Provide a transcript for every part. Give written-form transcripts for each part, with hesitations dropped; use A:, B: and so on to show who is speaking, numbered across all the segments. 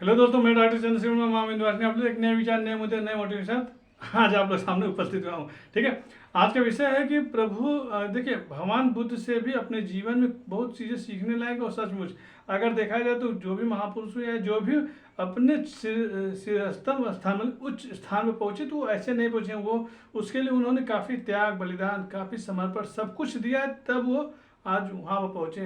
A: Hello दोस्तों, मैं doctor Chandrashekhar महाविंद वासनी आप लोग एक नए विचार, नए मुद्दे, नए मोटिव के साथ आज आप लोग सामने उपस्थित हुआ हूँ। ठीक है, आज का विषय है कि प्रभु देखिए, भगवान बुद्ध से भी अपने जीवन में बहुत चीज़ें सीखने लायक और सचमुच अगर देखा जाए तो जो भी महापुरुष या जो भी अपने श्रेष्ठतम स्थान मतलब उच्च स्थान पर पहुँचे तो वो ऐसे नहीं पहुँचे। वो उसके लिए उन्होंने काफ़ी त्याग, बलिदान, काफ़ी समर्पण सब कुछ दिया है, तब वो आज वहाँ पर पहुँचे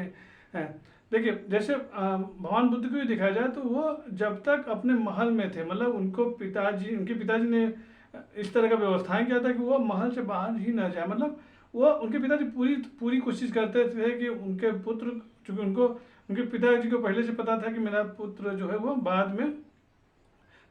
A: हैं। देखिए, जैसे भगवान बुद्ध को भी दिखाया जाए तो वो जब तक अपने महल में थे, मतलब उनके पिताजी ने इस तरह का व्यवस्थाएं किया था कि वो महल से बाहर ही ना जाए। मतलब वो उनके पिताजी पूरी पूरी कोशिश करते थे कि उनके पुत्र, चूँकि उनके पिताजी को पहले से पता था कि मेरा पुत्र जो है वो बाद में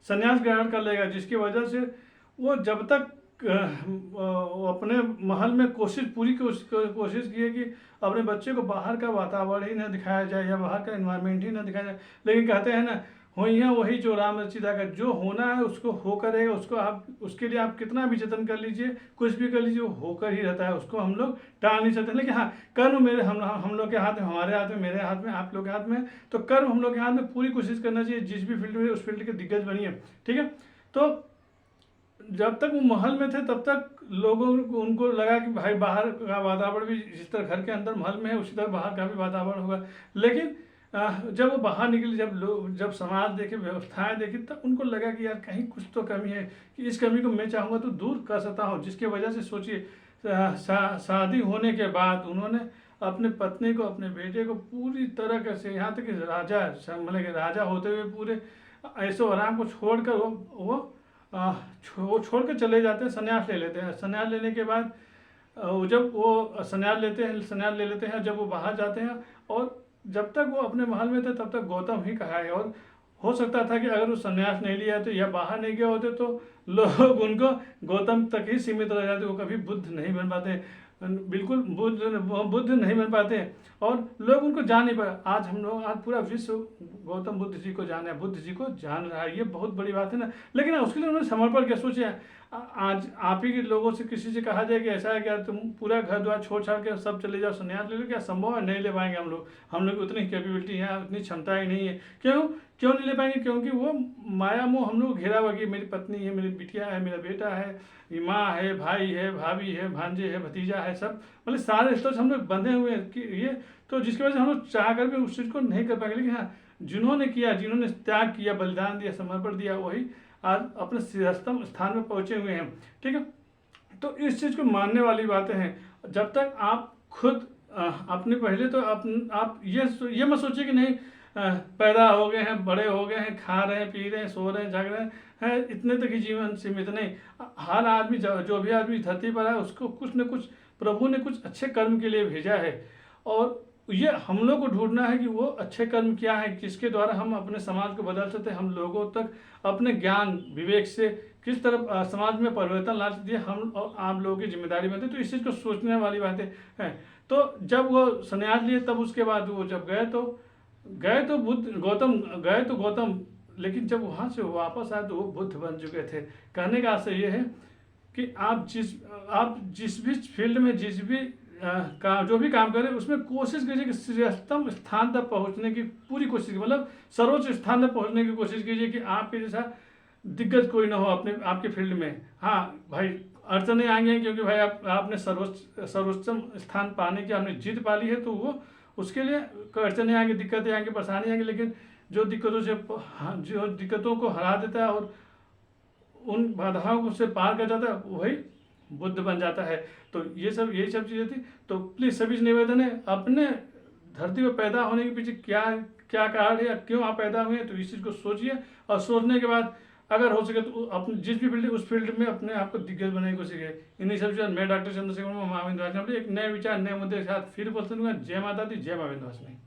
A: संन्यास ग्रहण कर लेगा, जिसकी वजह से वो जब तक वो अपने महल में पूरी कोशिश की है कि अपने बच्चे को बाहर का वातावरण ही ना दिखाया जाए या बाहर का एनवायरनमेंट ही ना दिखाया जाए। लेकिन कहते हैं ना, हुई है वही जो राम रचिता का, जो होना है उसको होकर रहेगा। उसको आप उसके लिए आप कितना भी जतन कर लीजिए, कुछ भी कर लीजिए, वो होकर ही रहता है। उसको हम लोग टाल नहीं सकते। लेकिन हाँ, कर्म मेरे हम लोग के हाथ में, हमारे हाथ में, मेरे हाथ में, आप लोग के हाथ में। तो कर्म हम लोग के हाथ में, पूरी कोशिश करना चाहिए जिस भी फील्ड में, उस फील्ड के दिग्गज बनिए। ठीक है, तो जब तक वो महल में थे तब तक लोगों को उनको लगा कि भाई बाहर का वातावरण भी जिस तरह घर के अंदर महल में है उसी तरह बाहर का भी वातावरण होगा। लेकिन जब वो बाहर निकले, जब समाज देखे, व्यवस्थाएं देखी, तब उनको लगा कि यार कहीं कुछ तो कमी है, कि इस कमी को मैं चाहूँगा तो दूर कर सकता हूँ। जिसकी वजह से सोचिए, शादी होने के बाद उन्होंने अपने पत्नी को, अपने बेटे को पूरी तरह से, यहाँ तक कि राजा, मतलब कि राजा होते हुए पूरे ऐशो आराम को छोड़कर वो वो छोड़ के चले जाते हैं, संन्यास ले लेते हैं। संन्यास लेने के बाद जब वो संन्यास ले लेते हैं, जब वो बाहर जाते हैं, और जब तक वो अपने महल में थे तब तक गौतम ही कहा है। और हो सकता था कि अगर वो संन्यास नहीं लिया तो या बाहर नहीं गए होते तो लोग उनको गौतम तक ही सीमित रह जाते, वो कभी बुद्ध नहीं बन पाते, बिल्कुल बुद्ध नहीं बन पाते, और लोग उनको जान नहीं पाए। आज पूरा विश्व गौतम बुद्ध जी को जाना है, बुद्ध जी को जान रहा है, ये बहुत बड़ी बात है ना। लेकिन उसके लिए उन्होंने समर्पण क्या सोचे। आज आप ही के लोगों से किसी से कहा जाए कि ऐसा है क्या, तुम पूरा घर द्वार छोड़ छाड़ के सब चले जाओ, संन्यास ले लो, क्या संभव है? नहीं ले पाएंगे हम लोग उतनी कैपेबिलिटी है, उतनी क्षमता ही नहीं है। क्यों नहीं ले पाएंगे? क्योंकि वो माया मोह हम लोग घेरा हुआ कि मेरी पत्नी है, मेरी बिटिया है, मेरा बेटा है, माँ है, भाई है, भाभी है, भांजे है, भतीजा है, सब मतलब सारे रिश्तों से हम लोग बंधे हुए हैं कि ये तो, जिसकी वजह से हम लोग चाह कर भी उस चीज़ को नहीं कर पाएंगे। लेकिन हाँ, जिन्होंने त्याग किया, बलिदान दिया, समर्पण दिया, वही आज अपने श्रेष्ठतम स्थान में पहुंचे हुए हैं। ठीक है, तो इस चीज़ को मानने वाली बातें हैं। जब तक आप खुद अपने पहले तो आप ये मत सोचिए कि नहीं, पैदा हो गए हैं, बड़े हो गए हैं, खा रहे हैं, पी रहे हैं, सो रहे हैं, जाग रहे हैं, इतने तक ही जीवन सीमित नहीं। हर आदमी, जो भी आदमी धरती पर है, उसको कुछ न कुछ प्रभु ने कुछ अच्छे कर्म के लिए भेजा है। और ये हम लोग को ढूंढना है कि वो अच्छे कर्म क्या है, किसके द्वारा हम अपने समाज को बदल सकते हैं, हम लोगों तक अपने ज्ञान विवेक से किस तरह समाज में परिवर्तन ला सकते हैं, हम और आप लोगों की जिम्मेदारी बनती है। तो इस चीज़ को सोचने वाली बातें हैं। तो जब वो संन्यास लिए, तब उसके बाद वो जब गए तो गौतम, लेकिन जब वहाँ से वापस आए तो वो बुद्ध बन चुके थे। कहने का आशय ये है कि आप जिस भी फील्ड में, जिस भी जो भी काम करें, उसमें कोशिश कीजिए कि श्रेष्ठतम स्थान तक पहुंचने की पूरी कोशिश कीजिए, मतलब सर्वोच्च स्थान तक पहुंचने की कोशिश कीजिए कि आपके जैसा दिग्गज कोई ना हो आपके फील्ड में। हाँ भाई, अड़चने आएंगे क्योंकि भाई आपने सर्वोच्चम स्थान पाने की आपने जीत पा ली है, तो वो उसके लिए अड़चने आएंगे, दिक्कतें आएंगी, परेशानी आएंगी। लेकिन जो दिक्कतों को हरा देता है और उन बाधाओं को से पार कर जाता है, वही बुद्ध बन जाता है। तो यही सब चीज़ें थी। तो प्लीज़ सभी से निवेदन है, अपने धरती पर पैदा होने के पीछे क्या क्या कारण है या क्यों आप पैदा हुए हैं, तो इस चीज़ को सोचिए। और सोचने के बाद अगर हो सके तो अपने जिस भी फील्ड, उस फील्ड में अपने आप को दिग्गज बनाने की कोशिश करें। इन्हीं सब चीज़ मैं डॉक्टर चंद्रशेखर महाविंद वासनी एक नए विचार, नए मुद्दे के साथ फिर उपस्थित हूँ। जय माता दी, जय महाविंद वासनी।